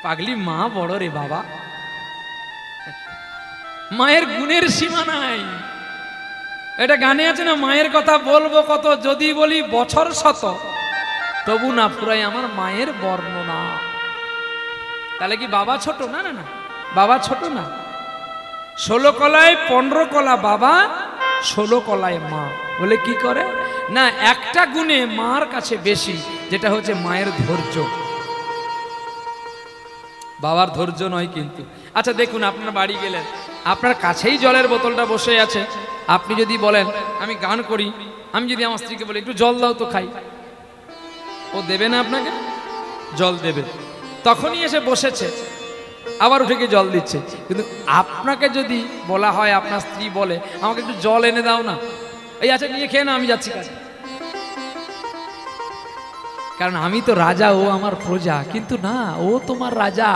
পাগলি মা বড় রে বাবা, মায়ের গুণের সীমা নাই। এটা গানে আছে না, মায়ের কথা বলবো কত, যদি বলি বছর শত তবু না ফুরাই আমার মায়ের বর্ণনা। তাহলে কি বাবা ছোট? না না না, বাবা ছোট না। 16 কলায় 15 কলা বাবা, 16 কলায় মা। বলে কি করে না, একটা গুণে মার কাছে বেশি, যেটা হচ্ছে মায়ের ধৈর্য। বাবার ধৈর্য নয় কিন্তু। আচ্ছা দেখুন, আপনার বাড়ি গেলেন, আপনার কাছেই জলের বোতলটা বসে আছে, আপনি যদি বলেন আমি গান করি, আমি যদি আমার স্ত্রীকে বলি একটু জল দাও তো খাই, ও দেবে না আপনাকে? জল দেবে। তখনই এসে বসেছে, আবার উঠে গিয়ে জল দিচ্ছে। কিন্তু আপনাকে যদি বলা হয়, আপনার স্ত্রী বলে আমাকে একটু জল এনে দাও না, এই আচ্ছা নিয়ে খেয়ে না, আমি যাচ্ছি কাছে। কারণ আমি তো রাজা, ও আমার প্রজা। কিন্তু না, ও তোমার রাজা,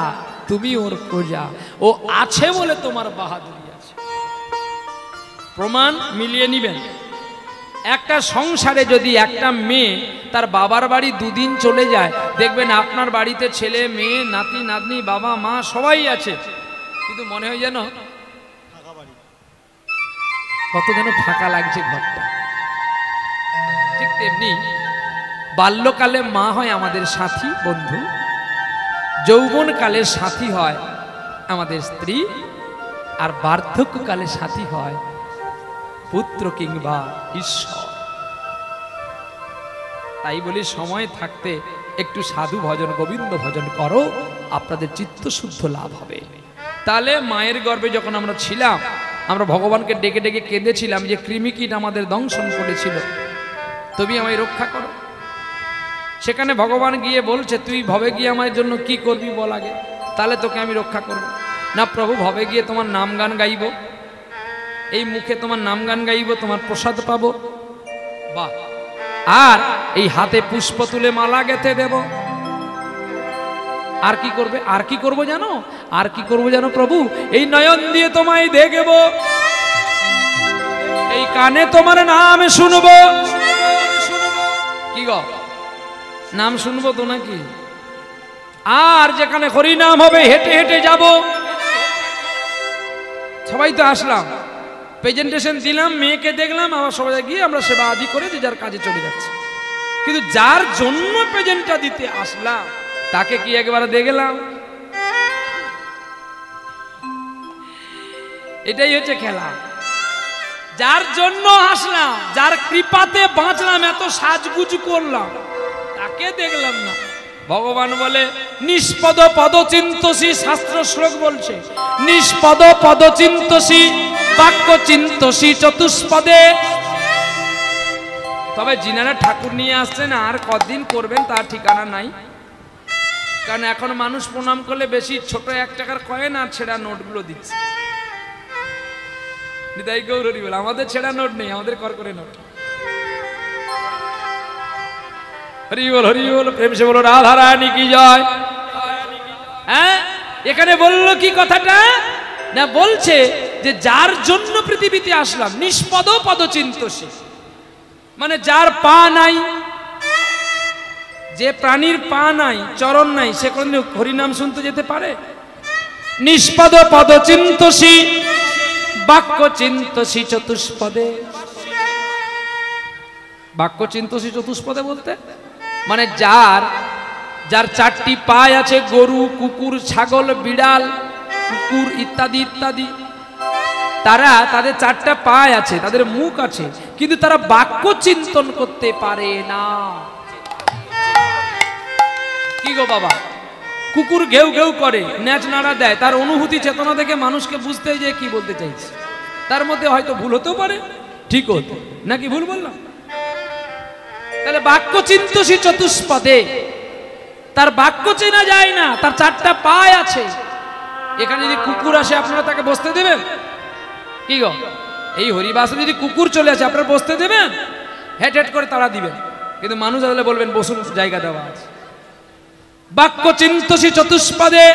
তুমি ওর প্রজা। ও আছে বলে তোমার বাহাদুরি আছে। প্রমাণ মিলিয়ে নিবেন। একটা সংসারে যদি একটা মেয়ে তার বাবার বাড়ি 2 দিন চলে যায়, দেখবেন আপনার বাড়িতে ছেলে মেয়ে নাতি নাতনি বাবা মা সবাই আছে, কিন্তু মনে হয় যেন কত যেন ফাঁকা লাগছে ঘরটা। ঠিক তেমনি বাল্যকালে মা হয় আমাদের সাথী বন্ধু, যৌবনকালে সাথী হয় আমাদের স্ত্রী, আর বার্ধক্যকালে সাথী হয় পুত্র কিংবা ঈশ্বর। তাই বলি সময় থাকতে একটু সাধু ভজন গোবিন্দ ভজন করো, আপনাদের চিত্ত শুদ্ধ লাভ হবে। তাহলে মায়ের গর্ভে যখন আমরা ছিলাম, আমরা ভগবানকে ডেকে ডেকে কেঁদেছিলাম যে কৃমিকীট আমাদের দংশন করেছিল, তুমি আমায় রক্ষা করো। সেখানে ভগবান গিয়ে বলছে তুই ভবে গিয়ে আমার জন্য কি করবি বল আগে, তাহলে তোকে আমি রক্ষা করব। না প্রভু, ভবে গিয়ে তোমার নাম গান গাইব, এই মুখে তোমার নাম গান গাইব, তোমার প্রসাদ পাবো, বাহ, আর এই হাতে পুষ্প তুলে মালা গেঁথে দেব। আর কি করবে? আর কি করবো জানো? আর কি করবো জানো প্রভু? এই নয়ন দিয়ে তোমায় দেখব, এই কানে তোমার নাম শুনবো। কি গো, নাম শুনবো তো নাকি? আর যেখানে হরি নাম হবে হেঁটে হেঁটে যাব। সবাই তো আসলাম, প্রেজেন্টেশন দিলাম, মেয়েকে দেখলাম, আবার সবাই গিয়ে আমরা সেবা আদি করে যে যার কাজে চলে যাচ্ছে। কিন্তু যার জন্য প্রেজেন্টটা দিতে আসলাম তাকে কি একবার দেখলাম? এটাই হচ্ছে খেলা। যার জন্য আসলাম, যার কৃপাতে বাঁচলাম, এত সাজগুজ করলাম, তাকে দেখলাম না। ভগবান বলে নিষ্পদ পদচিন্তসী, শাস্ত্র শ্লোক বলছে নিষ্পদ পদচিন্তসী বাক্য চিন্তসী চতুষ্পদে। তবে যিনারা ঠাকুর নিয়ে আসছেন আর কদিন করবেন তার ঠিকানা নাই। কারণ এখন মানুষ প্রণাম করলে বেশি ছোট 1 টাকার কয়েন আর ছেঁড়া নোটগুলো দিচ্ছে। নিতাই গৌর হরি বল, আমাদের ছেঁড়া নোট নেই, আমাদের করকরে নোট। হরি বল হরি বল, প্রেম সে বলো রাধা রানী কি জয়। হ্যাঁ, এখানে বললো কি কথাটা না, বলছে যে যার জন্য পৃথিবীতে আসলাম, নিষ্পদ পদচিন্তসী, মানে যার পা নাই, যে প্রাণীর পা নাই, চরণ নাই, সে কোনদিন হরিনাম শুনতে যেতে পারে? নিষ্পদ পদচিন্তসী বাক্য চিন্তসী চতুষ্পদে। বাক্য চিন্তসী চতুষ্পদে বলতে মানে যার 4টি পায়ে আছে, গরু কুকুর ছাগল বিড়াল কুকুর ইত্যাদি ইত্যাদি, তারা তাদের 4টা পায়ে আছে, তাদের মুখ আছে, কিন্তু তারা বাক্য চিন্তন করতে পারে না। কি গো বাবা, কুকুর ঘেউ ঘেউ করে, ন্যাচ নাড়া দেয়, তার অনুভূতি চেতনা থেকে মানুষকে বুঝতে যে কি বলতে চাইছে। তার মধ্যে হয়তো ভুল হতেও পারে, ঠিক হতো নাকি ভুল বললাম? তাহলে বাক্য চিন্তসী চতুষ্পদে, তার বাক্য চেনা যায় না, তার 4টা পায়ে আছে। এখানে যদি কুকুর আসে আপনারা তাকে বসতে দেবেন? কি গো, এই হরিবাসে যদি কুকুর চলে আসে আপনারা বসতে দেবেন? হেট হেট করে তাড়া দিবেন। কিন্তু মানুষ আসলে বলবেন বসুন, জায়গা দেওয়া আছে। বাক্য চিন্তসী চতুষ্পদে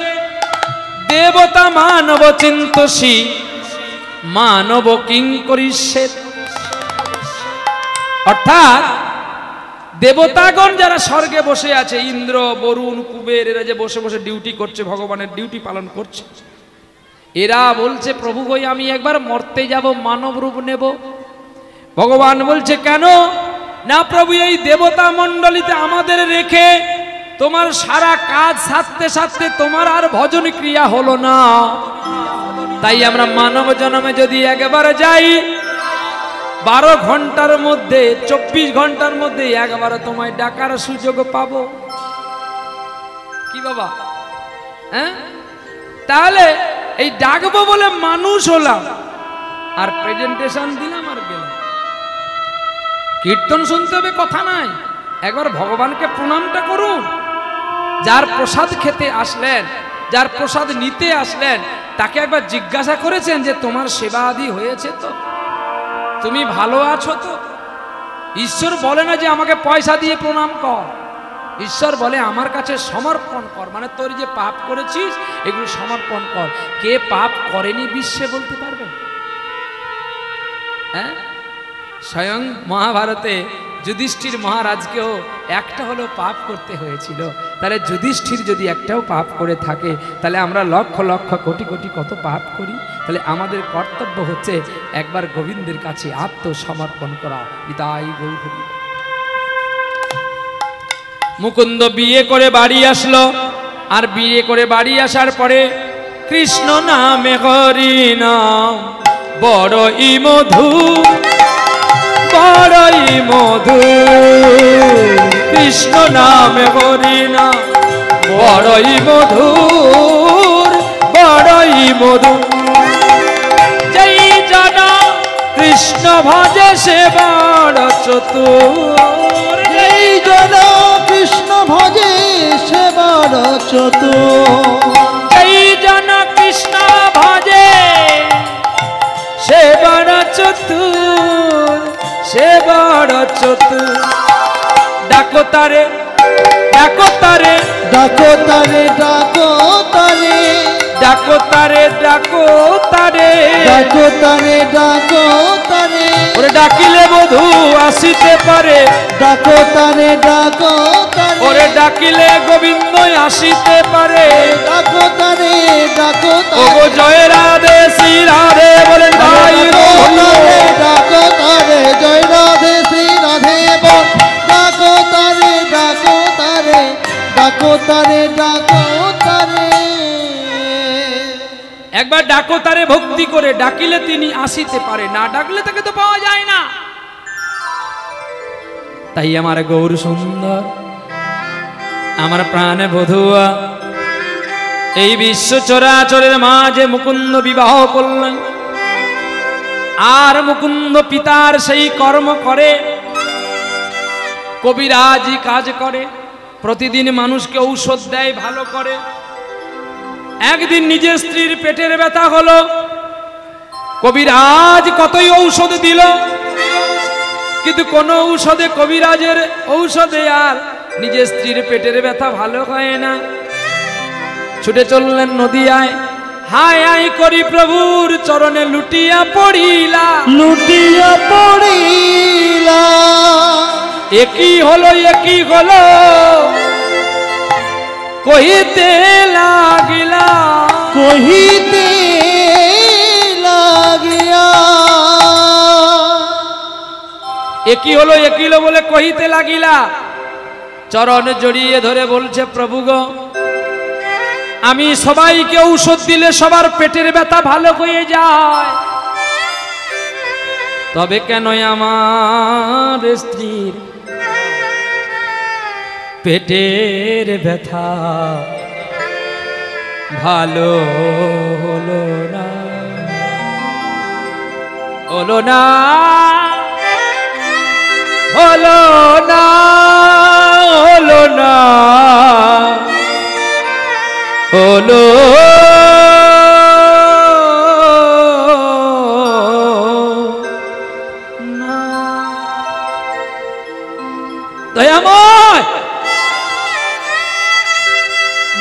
দেবতা মানব চিন্তসী মানব কিং করিষ্যেৎ। অর্থাৎ দেবতাগণ যারা স্বর্গে বসে আছে, ইন্দ্র, বরুণ, কুবের, এরা যে বসে বসে ডিউটি করছে, ভগবানের ডিউটি পালন করছে, এরা বলছে প্রভু গো আমি একবার মরতে যাব, মানব রূপ নেব। ভগবান বলছে কেন? না প্রভু এই দেবতা মণ্ডলীতে আমাদের রেখে তোমার সারা কাজ সারতে সারতে তোমার আর ভজন ক্রিয়া হলো না, তাই আমরা মানব জন্মে যদি একবার যাই 12 ঘন্টার মধ্যে 24 ঘন্টার মধ্যে একবার তোমায় ডাকার সুযোগ পাবো। কি বাবা? হ্যাঁ, তাহলে এই ডাকবো বলে মানুষ হলাম, আর প্রেজেন্টেশন দিলাম আর গেলাম। কীর্তন শুনতে হবে কথা নাই, একবার ভগবানকে প্রণামটা করুন। যার প্রসাদ খেতে আসলেন, যার প্রসাদ নিতে আসলেন, তাকে একবার জিজ্ঞাসা করেছেন যে তোমার সেবা আদি হয়েছে তো, তুমি ভালো আছো তো? ঈশ্বর বলে না যে আমাকে পয়সা দিয়ে প্রণাম কর, ঈশ্বর বলে আমার কাছে সমর্পণ কর, মানে তোর যে পাপ করেছিস এগুলো সমর্পণ কর। কে পাপ করেনি বিশ্বে বলতে পারবে? হ্যাঁ, স্বয়ং মহাভারতে যুধিষ্ঠির মহারাজকেও একটা হলো পাপ করতে হয়েছিল। তাহলে যুধিষ্ঠির যদি একটাও পাপ করে থাকে, তাহলে আমরা লক্ষ লক্ষ কোটি কোটি কত পাপ করি। তাহলে আমাদের কর্তব্য হচ্ছে একবার গোবিন্দের কাছে আত্মসমর্পণ করা। বিদায় গৌর। মুকুন্দ বিয়ে করে বাড়ি আসলো, আর বিয়ে করে বাড়ি আসার পরে কৃষ্ণ নামে হরি নাম বড়ই মধু, বড়ই মধু, কৃষ্ণ নামে হরি নাম বড়ই মধুর, বড়ই মধু। যেই জন কৃষ্ণ ভজে সে বড় চতুর, যেই জন কৃষ্ণ ভজে সে বড় চতুর, যেই জন কৃষ্ণ ভজে সে বড় চতুর, সে বড় চতুর। ডাকো তারে, ডাকো তারে, ডাকো তারে, ডাকো তারে, ডাকো তারে, ডাকো তারে, ডাকো তারে, ডাকো তারে, ওরে ডাকিলে বধূ আসিতে পারে, ডাকো তারে, ডাকো তারে, ওরে ডাকিলে গোবিন্দ আসিতে পারে। ডাকো তারে, ডাকো ও তারে, জয় রাধে শ্রী রাধে বলেন ভাই তারে, ডাকো তারে, জয় রাধে শ্রী রাধে বল। ডাকো তারে, ডাকো তারে, ডাকো তারে, ডাকো তারে। একবার ডাকো তারে ভক্তি করে, ডাকিলে তিনি আসিতে পারে, না ডাকলে তাকে তো পাওয়া যায় না। তাই আমার গৌর সুন্দর, আমার প্রাণে বধুয়া, এই বিশ্ব চরাচরের মাঝে মুকুন্দ বিবাহ করলেন, আর মুকুন্দ পিতার সেই কর্ম করে, কবিরাজি কাজ করে, প্রতিদিন মানুষকে ঔষধ দেয়, ভালো করে। একদিন নিজের স্ত্রীর পেটের ব্যথা হলো, কবিরাজ কতই ঔষধ দিল, কিন্তু কোন ঔষধে, কবিরাজের ঔষধে আর নিজের স্ত্রীর পেটের ব্যথা ভালো হয় না। ছুটে চললেন নদিয়ায়, হায় আয় করি প্রভুর চরণে লুটিয়া পড়িলা, লুটিয়া পড়িলা, একই হলো, একই হলো কহিতে লাগিলা, কহিতে লাগিয়া, একই হলো, একই হলো বলে কহিতে লাগিলা। চরণ জড়িয়ে ধরে বলছে প্রভু গো, আমি সবাইকে ঔষধ দিলে সবার পেটের ব্যথা ভালো হয়ে যায়, তবে কেন আমার স্ত্রীর পেটের ব্যথা ভালো হলো না, হলো না, হলো না, হলো না, হলো না। দয়াময়,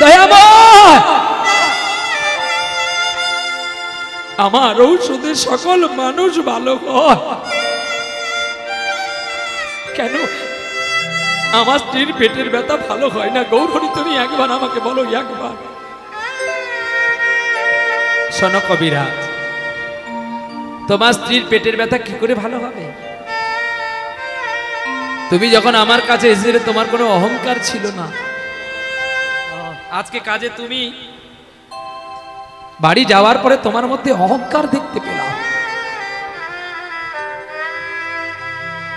দয়াময়, আমার ঔষধে সকল মানুষ ভালো হয়, কেন আমার স্ত্রীর পেটের ব্যথা ভালো হয় না। গৌরহরি তুমি একবার আমাকে বলো, একবার। শোনো কবিরাজ, তোমার স্ত্রীর পেটের ব্যথা কি করে ভালো হবে? তুমি যখন আমার কাছে এসেছিলে তোমার কোনো অহংকার ছিল না। আজকে কাজে তুমি বাড়ি যাওয়ার পরে তোমার মধ্যে অহংকার দেখতে পেলাম।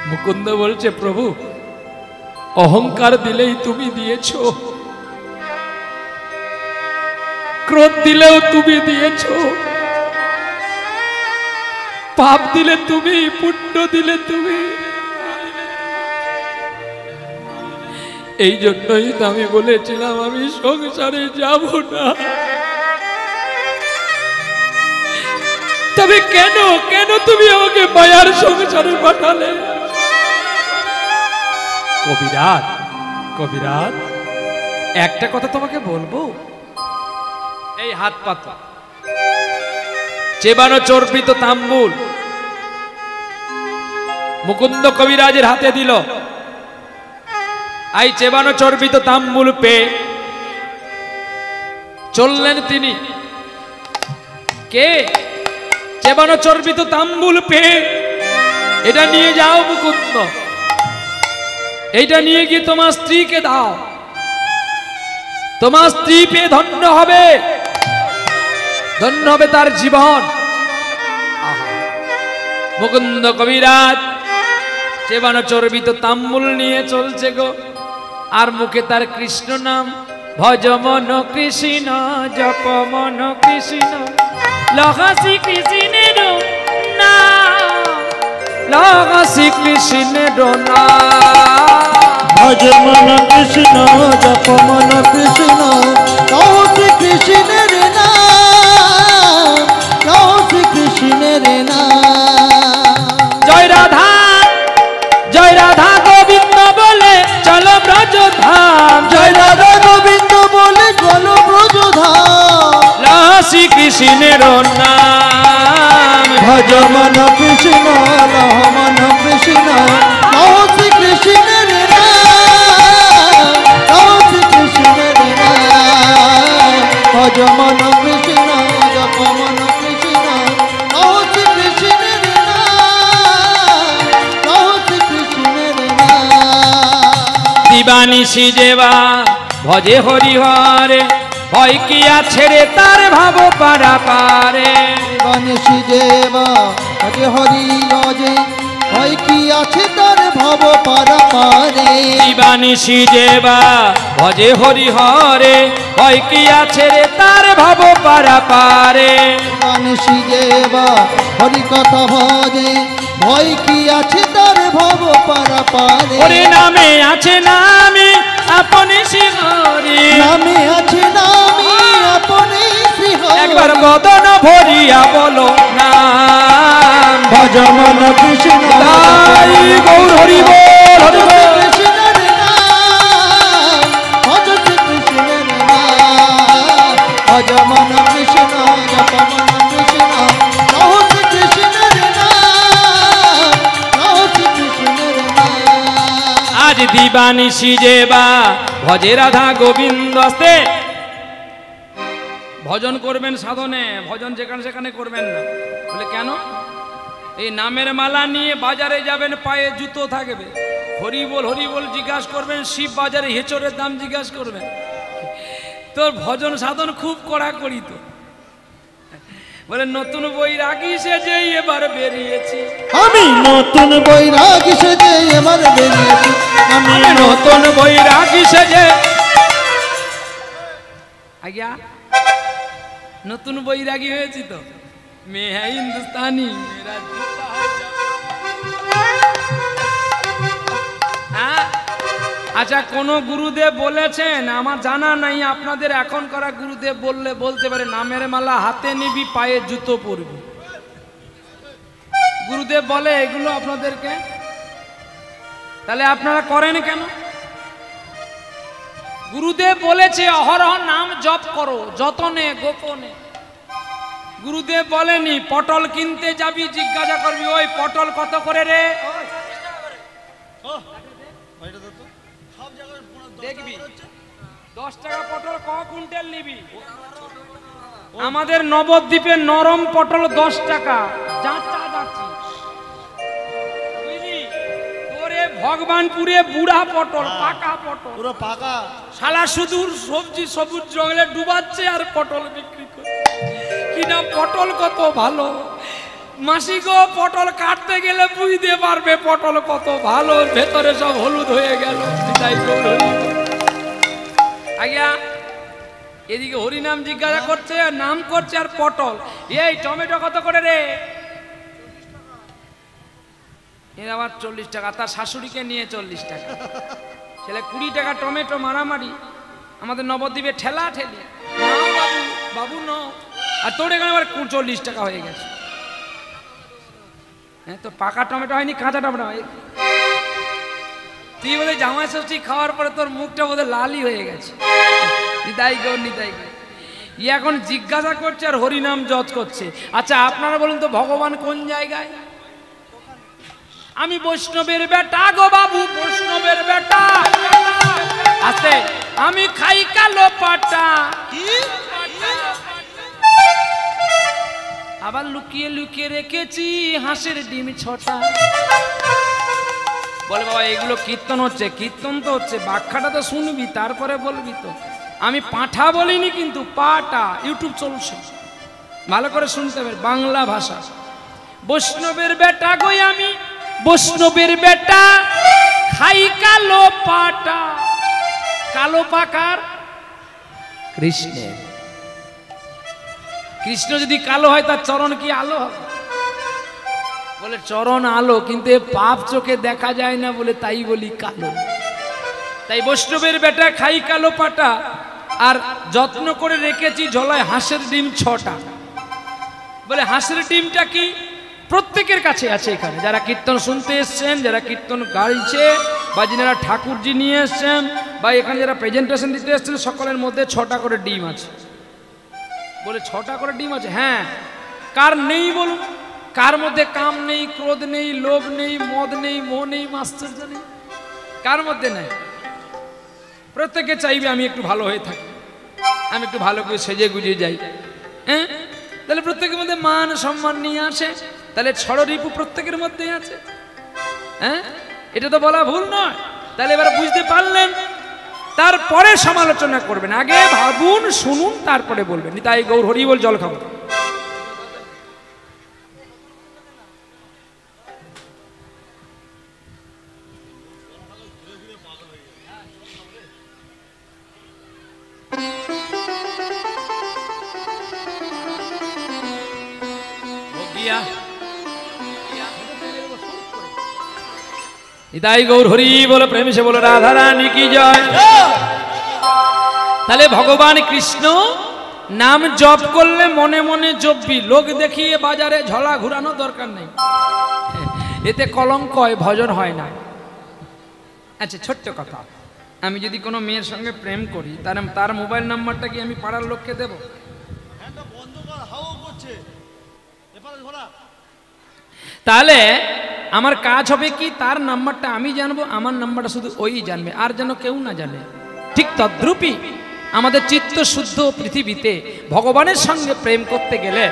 মুকুন্দ বলছে, প্রভু অহংকার দিলেই তুমি দিয়েছো, ক্রোধ দিলেও তুমি দিয়েছো, পাপ দিলে তুমি, পুণ্য দিলে তুমি। এই জন্যই তো আমি বলেছিলাম আমি সংসারে যাব না। তবে কেন কেন তুমি আমাকে মায়ার সংসারে পাঠালে? কবিরাজ, কবিরাজ একটা কথা তোমাকে বলবো, এই হাত পাতা চেবানো চর্বিত তাম্বুল মুকুন্দ কবিরাজের হাতে দিল। এই চেবানো চর্বিত তাম্বুল পেয়ে চললেন তিনি। কে? চেবানো চর্বিত তাম্বুল পেয়ে, এটা নিয়ে যাও মুকুন্দ, এইটা নিয়ে গিয়ে তোমার স্ত্রীকে দাও, তোমার স্ত্রী পেয়ে ধন্য হবে, ধন্য হবে তার জীবন। মুকুন্দ কবিরাজ চেবানো চর্বিত তাম্বুল নিয়ে চলছে গো, আর মুখে তার কৃষ্ণ নাম। ভজ মন কৃষ্ণ, জপ মন কৃষ্ণ, লগাসি কৃষ্ণের নাম, লগাসি কৃষ্ণের নাম। ভজ মন কৃষ্ণ, জপ মন কৃষ্ণ, লগাসি কৃষ্ণের নাম, লগাসি কৃষ্ণের নাম। জয় রাধা, জয় রাধা গোবিন্দ বলে চলো ব্রজধাম, জয় রাধা গোবিন্দ বলে চলো ব্রজধাম। লগাসি কৃষ্ণের নাম। ভজ মন কৃষ্ণ, লহ মন কৃষ্ণ, লগাসি কৃষ্ণের নাম, লগাসি কৃষ্ণের নাম। ভজ মন কৃষ্ণ, জপ মন কৃষ্ণ, লগাসি কৃষ্ণের নাম, লগাসি কৃষ্ণের নাম। দিবানিশি যেবা ভজে হরি হরে, ভয় কি আছে রে তার ভাব পারা পারে। দিবানিশি যেবা ভজে হরি অজে, ভয় কি আছে তার ভব পারা পারে। দিবানিশি যেবা ভজে হরি হরে, ভয় কি আছে রে তার ভাব পারা পারে। দিবানিশি যেবা হরি কথা ভজে, ভয় কি আছে তার ভব পারা পারে। ওরে নামে আছে নামে আপনি শ্রীহরি, নামে আছে নামে আপনি শ্রীহরি। একবার বদন ভরিয়া বলো নাম। ভজ মন কৃষ্ণ, তাই গৌর হরি বল, হরি বল। কৃষ্ণের নাম, ভজ কৃষ্ণের নাম। ভজ মন কৃষ্ণ, জপ মন কৃষ্ণ, লহ কৃষ্ণের নাম, লহ কৃষ্ণের নাম। আজ দিবানিশি যেবা ভজে রাধা গোবিন্দস্তে। ভজন করবেন সাধনে, ভজন যেখানে সেখানে করবেন না। বলে কেন? এই নামের মালা নিয়ে বাজারে যাবেন, পায়ে জুতো থাকবে, হরি বল জিজ্ঞাসা করবেন, শিব বাজারে হেঁচড়ের দাম জিজ্ঞাসা করবেন। তোর ভজন সাধন খুব কড়াকড়ি তো। বলে নতুন বৈরাগী সেজে এবার বেরিয়েছি, আমি নতুন বৈরাগী সেজে এবার বেরিয়েছি, আমি নতুন বৈরাগী সেজে। আজ্ঞা নতুন বৈরাগী হয়েছি তো, মেয়ে হ্যাঁ হিন্দুস্তানি। আচ্ছা কোন গুরুদেব বলেছেন? আমার জানা নাই, আপনাদের এখন করা গুরুদেব বললে বলতে পারে নামের মালা হাতে নিবি, পায়ে জুতো পরবি। গুরুদেব বলে এগুলো আপনাদেরকে, তাহলে আপনারা করেন কেন? গুরুদেব বলেছে অহরহ নাম জপ করো, যতনে গোপনে। গুরুদেব বলেনি পটল কিনতে যাবি জিজ্ঞাসা করবি ওই পটল কত করে রে। দেখবি 10 টাকা পটল ক কুইন্টাল নিবি? আমাদের নবদ্বীপে নরম পটল 10 টাকা। যাচ্ছি বুঝলি? তোরে ভগবানপুরে বুড়া পটল, পাকা পটল, পুরো পাকা। শালা শুধু সবজি সবুজ জঙ্গলে ডুবাচ্ছে আর পটল বিক্রি করে। কিনা পটল কত ভালো মাসি গো, পটল কাটতে গেলে বুঝতে পারবে পটল কত ভালো, ভেতরে সব হলুদ হয়ে গেল। আজ্ঞা এদিকে হরিনাম জিজ্ঞাসা করছে, নাম করছে আর পটল। এই টমেটো কত করে রে? এর আবার 40 টাকা। তার শাশুড়িকে নিয়ে 40 টাকা। ছেলে 20 টাকা টমেটো মারামারি। আমাদের নবদ্বীপে ঠেলা ঠেলি, নাও বাবু, বাবু ন। আর তোর এখানে আবার 40 টাকা হয়ে গেছে। হ্যাঁ, তো পাকা টমেটো হয়নি, কাঁচা টমেটো হয়। তুই বোধহয় জামাই ষষ্ঠী খাওয়ার পরে তোর মুখটা বোধহয় লালই হয়ে গেছে। নিতাই গো, নিতাই গো। ই এখন জিজ্ঞাসা করছে আর হরিনাম জপ করছে। আচ্ছা আপনারা বলুন তো ভগবান কোন জায়গায়? আমি বৈষ্ণবের বেটা গো বাবু, বৈষ্ণবের বেটা। আস্তে, আমি খাই কালো পাটা। আবার লুকিয়ে লুকিয়ে রেখেছি হাঁসের ডিম 6টা। বলে বাবা এগুলো কীর্তন হচ্ছে। কীর্তন তো হচ্ছে, ব্যাখ্যাটা তো শুনবি তারপরে বলবি তো। আমি পাঁঠা বলিনি কিন্তু পাটা। ইউটিউব চলছে, ভালো করে শুনতে হবে, বাংলা ভাষা। বৈষ্ণবের বেটা গই আমি, বৈষ্ণবের বেটা, খাই কালো পাটা। কালো পাকার কৃষ্ণের। কৃষ্ণ যদি কালো হয় তার চরণ কি আলো হবে? বলে চরণ আলো, কিন্তু পাপ চোখে দেখা যায় না বলে তাই বলি কালো। তাই বৈষ্ণবের বেটা, খাই কালো পাটা। আর যত্ন করে রেখেছি ঝোলায় হাঁসের ডিম 6টা। বলে হাঁসের ডিমটা কি? প্রত্যেকের কাছে আছে এখানে, যারা কীর্তন শুনতে এসছেন, যারা কীর্তন গাইছে, বা যারা ঠাকুরজি নিয়ে এসছেন, বা এখানে যারা প্রেজেন্টেশন দিতে এসছেন, সকলের মধ্যে 6টা করে ডিম আছে। বলে 6টা করে ডিম আছে? হ্যাঁ। কার নেই বলুন? কার মধ্যে কাম নেই, ক্রোধ নেই, লোভ নেই, মদ নেই, মোহ নেই, মাশ্চর্য নেই? কার মধ্যে নেই? প্রত্যেকে চাইবে আমি একটু ভালো হয়ে থাকি, আমি একটু ভালো করে সেজে গুজিয়ে যাই। হ্যাঁ, তাহলে প্রত্যেকের মধ্যে মান সম্মান নিয়ে আসে। তাহলে ষড়রিপু প্রত্যেকের মধ্যেই আছে। হ্যাঁ, এটা তো বলা ভুল নয়। তাহলে এবার বুঝতে পারলেন, তারপরে সমালোচনা করবেন। আগে ভাবুন, শুনুন, তারপরে বলবেন। নিতাই গৌর হরি বল। জল খাবো। নিতাই গৌর হরি বলে, প্রেম সে বলো রাধা রানী কি জয়। তাহলে ভগবান কৃষ্ণ নাম জপ করলে মনে মনে জপবি, লোক দেখিয়ে বাজারে ঝলা ঘুরানো দরকার নেই। এতে কলঙ্ক হয়, ভজন হয় না। আচ্ছা ছোট্ট কথা, আমি যদি কোনো মেয়ের সঙ্গে প্রেম করি, তার মোবাইল নাম্বারটা কি আমি পাড়ার লোককে দেব? তাহলে আমার কাজ হবে কি, তার নাম্বারটা আমি জানবো, আমার নাম্বারটা শুধু ওই জানবে, আর যেন কেউ না জানে। ঠিক তদ্রূপই আমাদের চিত্ত শুদ্ধ পৃথিবীতে ভগবানের সঙ্গে প্রেম করতে গেলে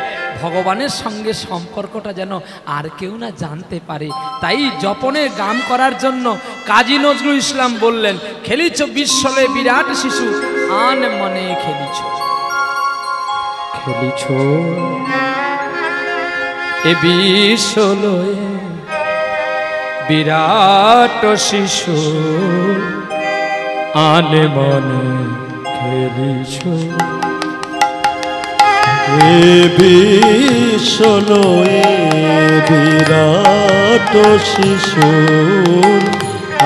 ভগবানের সঙ্গে সম্পর্কটা যেন আর কেউ না জানতে পারে। তাই জপনের গান করার জন্য কাজী নজরুল ইসলাম বললেন, খেলিছ বিশ্বলে বিরাট শিশু, আন মনে খেলিছ, খেলিছ এ বিশ্বলয়ে বিরাট শিশু, আন মনে খেলিছ এ বিশ্বলয়ে বিরাট শিশু,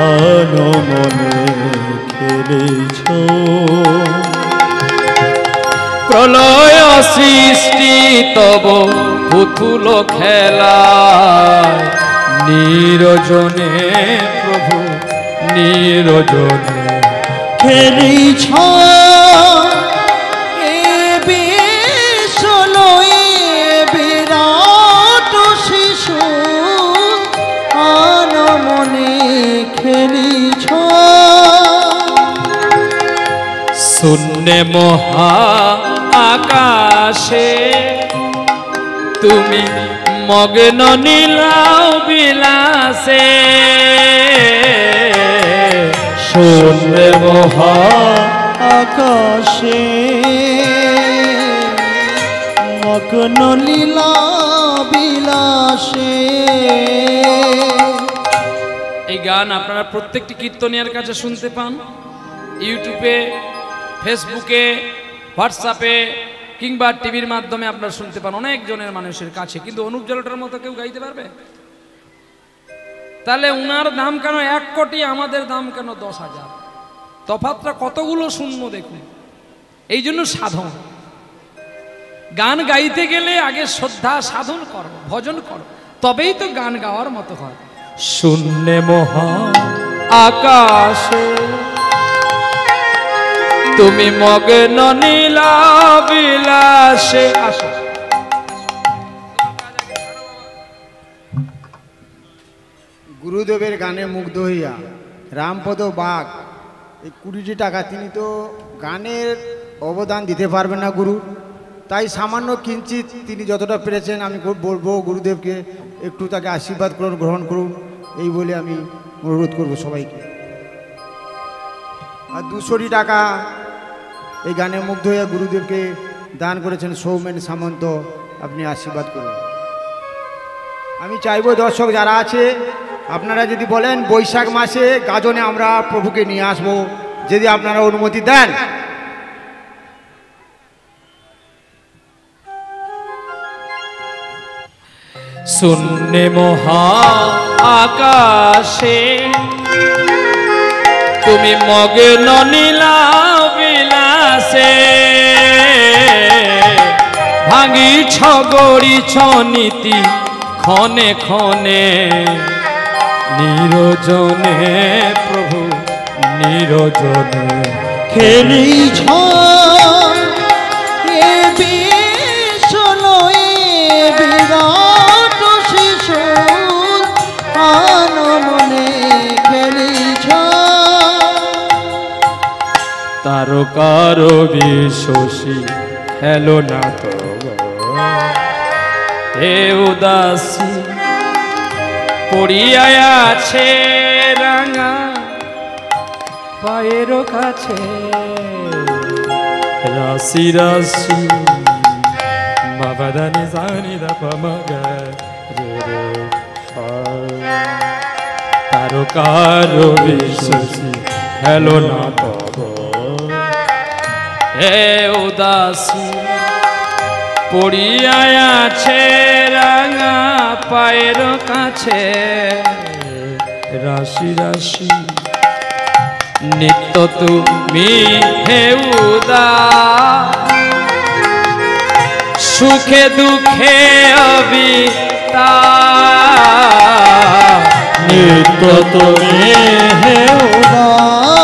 আন মনে খেলিছ। প্রলয় সৃষ্টি তব পুতুল খেলা, নিরজনে প্রভু নিরজনে খেলিছ এ বিশ্বলয়ে বিরাট শিশু, আন মনে খেলিছ। শূন্যে মহা আকাশে তুমি মগ্ন নীলাও বিলাসে, শূন্যে মহা আকাশে মগ্ন লীলা বিলাসে। এই গান আপনারা প্রত্যেকটি কীর্তনিয়ার কাছে শুনতে পান, ইউটিউবে, ফেসবুকে, হোয়াটসঅ্যাপে কিংবা টিভির মাধ্যমে আপনারা শুনতে পান অনেক জনের মানুষের কাছে। কিন্তু অনুপ জলোটার মতো কেউ গাইতে পারবে? তাহলে উনার দাম কেন 1 কোটি, আমাদের দাম কেন 10,000? তফাৎটা কতগুলো শূন্য দেখুন। এই জন্য সাধন, গান গাইতে গেলে আগে শ্রদ্ধা সাধন করো, ভজন করো, তবেই তো গান গাওয়ার মতো হয়। শূন্যে মহা আকাশে তুমি মগ্ন নীলা বিলাসে। আসো। গুরুদেবের গানে মুগ্ধ হইয়া রামপদ বাগ এই 20টি টাকা, তিনি তো গানের অবদান দিতে পারবেন না গুরু, তাই সামান্য কিঞ্চিত তিনি যতটা পেরেছেন আমি বলবো গুরুদেবকে একটু তাকে আশীর্বাদ করুন, গ্রহণ করুন, এই বলে আমি অনুরোধ করব সবাইকে। আর 200 টাকা এই গানে মুগ্ধ হইয়া গুরুদেবকে দান করেছেন সৌমেন সামন্ত, আপনি আশীর্বাদ করুন। আমি চাইবো দর্শক যারা আছে আপনারা যদি বলেন বৈশাখ মাসে গাজনে আমরা প্রভুকে নিয়ে আসবো, যদি আপনারা অনুমতি দেন। শূন্যে মহা আকাশে তুমি মগ্ন নীলা বিলাসে, ভাঙিছ গড়িছ নীতি ক্ষণে ক্ষণে, নিরজনে প্রভু নিরজনে খেলিছ এ বিশ্বলয়ে বিরাট শিশুর আনমনে খেলিছ। তারকার বিশ্বসী খেলো না তো হে উদাসী, পড়িয়া আছে রাঙা পায়ের কাছে, রাশি রাশি বাবাদানি জানি তারকার বিশ্বসী খেলো না তব হে উদাসী, পড়িয়া আছে রাঙা পায়ের কাছে, রাশি রাশি নিত্য তুমি হে উদাস, সুখে দুঃখে অবিতার, নিত্য তুমি হে উদাস,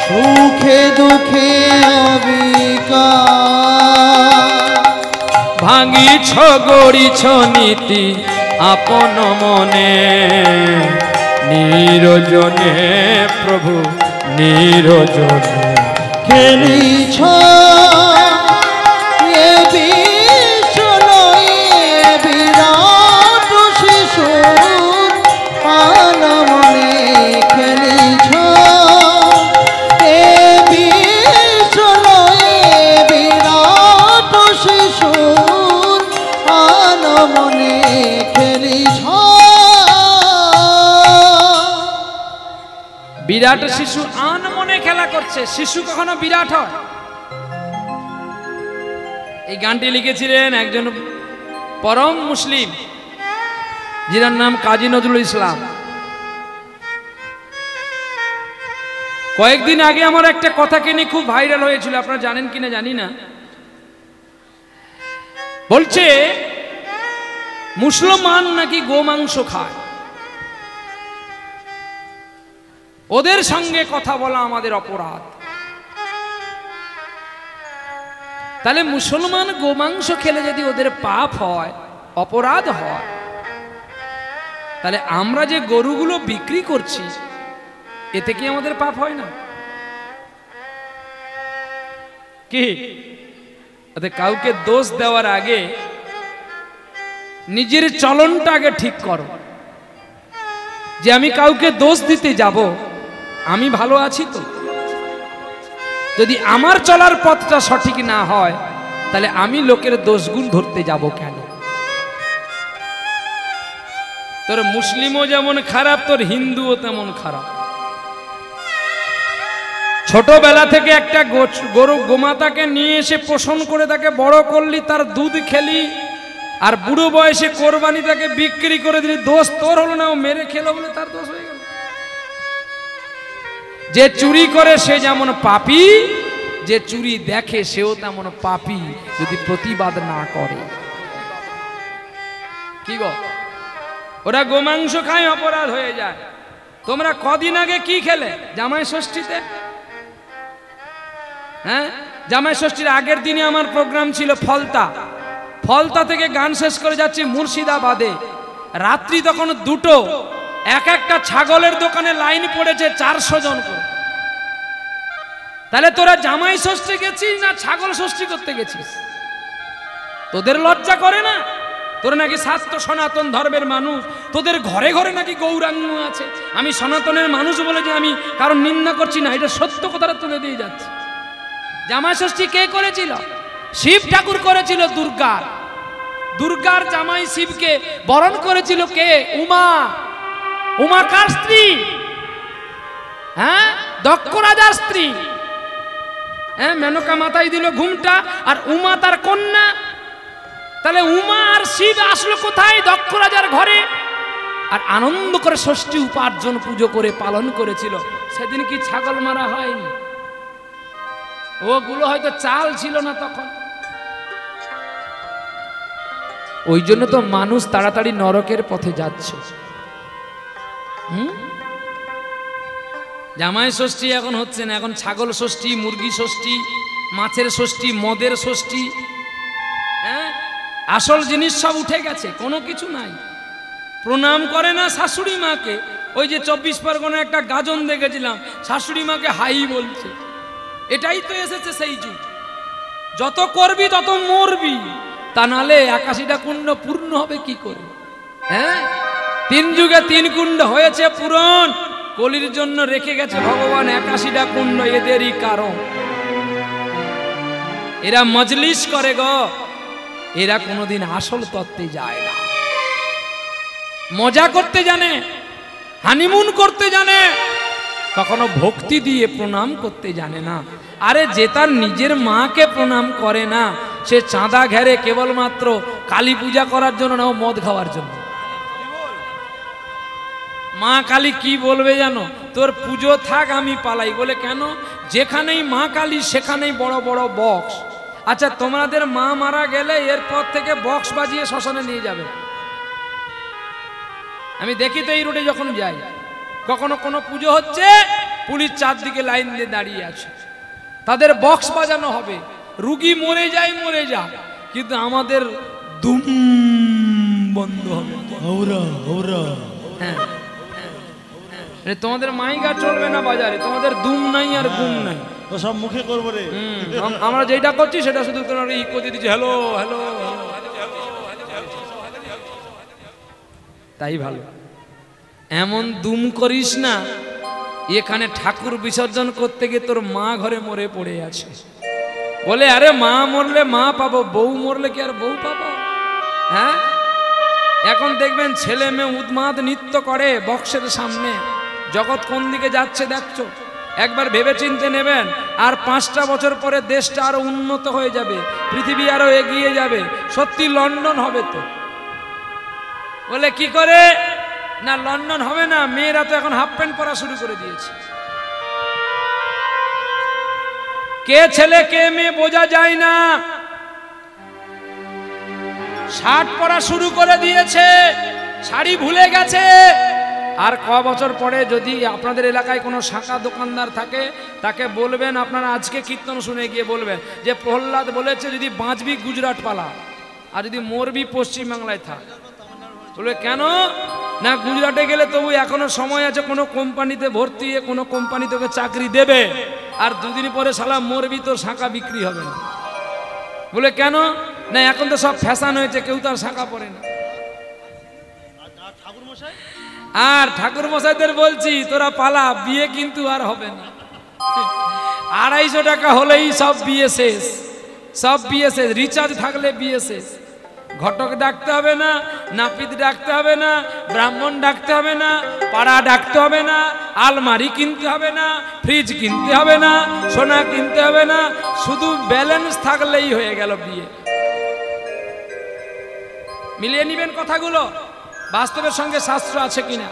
সুখে দুঃখে অবিকার। ভাঙিছ গড়িছ নীতি আপন মনে, নিরজনে প্রভু নিরজনে খেলিছ এ বিশ্বলয়ে বিরাট শিশুর আনমনে, খেলিছ এ বিশ্বলয়ে বিরাট শিশুর আনমনে খেলিছ। বিরাট শিশু আনমনে খেলা করছে। শিশু কখনো বিরাট হয়? এই গানটি লিখেছিলেন একজন পরম মুসলিম, যার নাম কাজী নজরুল ইসলাম। কয়েকদিন আগে আমার একটা কথাকে নিয়ে খুব ভাইরাল হয়েছিল, আপনারা জানেন কিনা জানি না। বলছে মুসলমান নাকি গোমাংস খায়, ওদের সঙ্গে কথা বলা আমাদের অপরাধ। তাহলে মুসলমান গোমাংস খেলে যদি ওদের পাপ হয়, অপরাধ হয়, তাহলে আমরা যে গরুগুলো বিক্রি করছি এতে কি আমাদের পাপ হয় না? কি কাউকে দোষ দেওয়ার আগে নিজের চলনটা আগে ঠিক করো, যে আমি কাউকে দোষ দিতে যাব, আমি ভালো আছি তো? যদি আমার চলার পথটা সঠিক না হয়, তাহলে আমি লোকের দোষগুণ ধরতে যাব কেন? তোর মুসলিমও যেমন খারাপ, তোর হিন্দুও তেমন খারাপ। ছোটবেলা থেকে একটা গরু গোমাতাকে নিয়ে এসে পোষণ করে তাকে বড় করলি, তার দুধ খেলি, আর বুড়ো বয়সে কোরবানি তাকে বিক্রি করে দিলি, দোষ তোর হলো না, ও মেরে খেলো বলে তার দোষ হয়ে গেল। যে চুরি করে সে যেমন পাপী, যে চুরি দেখে সেও তেমন পাপী, যদি প্রতিবাদ না করে। কি গো, ওরা গোমাংস খায়, অপরাধ হয়ে যায়। তোমরা কদিন আগে কি খেলে জামাই ষষ্ঠীতে? হ্যাঁ, জামাই ষষ্ঠীর আগের দিনে আমার প্রোগ্রাম ছিল ফলতা থেকে গান শেষ করে যাচ্ছি মুর্শিদাবাদে। রাত্রি তখন 2টো, এক একটা ছাগলের দোকানে লাইন পড়েছে 400 জন করে। তাহলে তোরা জামাই ষষ্ঠী গেছিস না ছাগল ষষ্ঠী করতে গেছিস? তোদের লজ্জা করে না? তোরা নাকি শাস্ত্র সনাতন ধর্মের মানুষ, তোদের ঘরে ঘরে নাকি গৌরাঙ্গ আছে। আমি সনাতনের মানুষ বলে যে আমি কারণ নিন্দা করছি না, এটা সত্য কথাটা তুলে দিয়ে যাচ্ছে। জামাই ষষ্ঠী কে করেছিল? শিব ঠাকুর করেছিল। দুর্গার জামাই শিবকে বরণ করেছিল কে? উমা কার স্ত্রী? হ্যাঁ, দক্ষ রাজার স্ত্রী। হ্যাঁ, মেনকা মাথায় দিল ঘুমটা, আর উমা তার কন্যা। তাহলে উমা আর শিব আসলো কোথায়? দক্ষ রাজার ঘরে। আর আনন্দ করে ষষ্ঠী উপার্জন পুজো করে পালন করেছিল। সেদিন কি ছাগল মারা হয়নি? ওগুলো হয়তো চাল ছিল না তখন। ওই জন্য তো মানুষ তাড়াতাড়ি নরকের পথে যাচ্ছে। জামাই ষষ্ঠী এখন হচ্ছে না, এখন ছাগল ষষ্ঠী, মুরগি ষষ্ঠী, মাছের ষষ্ঠী, মদের ষষ্ঠী। হ্যাঁ, আসল জিনিস সব উঠে গেছে, কোনো কিছু নাই। প্রণাম করে না শাশুড়ি মাকে। ওই যে 24 পরগনা একটা গাজন দেখেছিলাম, শাশুড়ি মাকে হাই বলছে। এটাই তো এসেছে সেই যুগ। যত করবি তত মরবি, তা নালে 81টা কুণ্ড পূর্ণ হবে কি করে? হ্যাঁ, 3 যুগে 3 কুণ্ড হয়েছে পূরণ। কলির জন্য রেখে গেছে ভগবান 81টা কুণ্ড, এদেরই কারণ। এরা মজলিস করে গো, এরা কোনোদিন আসল তত্ত্বে যায় না। মজা করতে জানে, হানিমুন করতে জানে, কখনো ভক্তি দিয়ে প্রণাম করতে জানে না। আরে যে তার নিজের মাকে প্রণাম করে না, সে চাঁদা ঘেরে কেবলমাত্র কালী পূজা করার জন্য না, ও মদ খাওয়ার জন্য। মা কালী কি বলবে জানো? তোর পুজো থাক, আমি পালাই। বলে কেন? যেখানেই মা কালী সেখানেই বড় বড় বক্স। আচ্ছা, তোমাদের মা মারা গেলে এরপর থেকে বক্স বাজিয়ে শ্মশানে নিয়ে যাবে। আমি দেখি তো এই রোডে যখন যাই, কখনো কোনো পুজো হচ্ছে, পুলিশ চারদিকে লাইন দিয়ে দাঁড়িয়ে আছে, তাদের বক্স বাজানো হবে। রুগী মরে যায়, কিন্তু আমাদের দুম বন্ধ হবে। হ্যাঁ, তোমাদের মাইকা চলবে না বাজারে, তোমাদের দুম নাই আর গুম নাই, সব মুখে করবো রে। আমরা যেটা করছি সেটা শুধু তোমার ইকো দিয়ে দিচ্ছি, হ্যালো হ্যালো। তাই ভালো, এমন দুম করিস না এখানে ঠাকুর বিসর্জন করতে গিয়ে তোর মা ঘরে মরে পড়ে আছে। বলে আরে মা মরলে মা পাবো, বউ মরলে কি আর বউ পাবো? হ্যাঁ, এখন দেখবেন ছেলে মেয়ে উন্মাদ নৃত্য করে বক্সের সামনে। জগৎ কোন দিকে যাচ্ছে দেখছো? একবার ভেবে চিনতে নেবেন। আর 5টা বছর পরে দেশটা আরো উন্নত হয়ে যাবে, পৃথিবী আরো এগিয়ে যাবে, সত্যি লন্ডন হবে তো। বলে কি করে না, লন্ডন হবে না, মেয়েরা তো এখন হাফ প্যান্ট পরা শুরু করে দিয়েছে। কে ছেলে কে মেয়ে বোঝা যায় না, শার্ট পরা শুরু করে দিয়েছে, শাড়ি ভুলে গেছে। আর ক বছর পরে যদি আপনাদের এলাকায় কোনো শাঁখা দোকানদার থাকে, তাকে বলবেন, আপনারা আজকে কীর্তন শুনে গিয়ে বলবেন যে প্রহ্লাদ বলেছে যদি বাঁচবি গুজরাট পালা, আর যদি মরবি পশ্চিমবাংলায় থাক। বলবে কেন? না গুজরাটে গেলে তবু এখনো সময় আছে, কোনো কোম্পানিতে ভর্তি হয়ে কোনো কোম্পানি তোকে চাকরি দেবে, আর দুদিন পরে শালা মরবি, তোর শাঁখা বিক্রি হবে না। বলে কেন? না এখন তো সব ফ্যাশন হয়েছে, কেউ তো আর শাঁখা পরে না। আর ঠাকুর মশাইদের বলছি তোরা পালা, বিয়ে কিন্তু আর হবে না। 250 টাকা হলেই সব বিয়ে শেষ, সব বিয়ে শেষ। রিচার্জ থাকলে বিয়ে শেষ। ঘটক ডাকতে হবে না, নাপিত ডাকতে হবে না, ব্রাহ্মণ ডাকতে হবে না, পাড়া ডাকতে হবে না, আলমারি কিনতে হবে না, ফ্রিজ কিনতে হবে না, সোনা কিনতে হবে না, শুধু ব্যালেন্স থাকলেই হয়ে গেল বিয়ে। মিলিয়ে নিবেন কথাগুলো, বাস্তবের সঙ্গে শাস্ত্র আছে কিনা।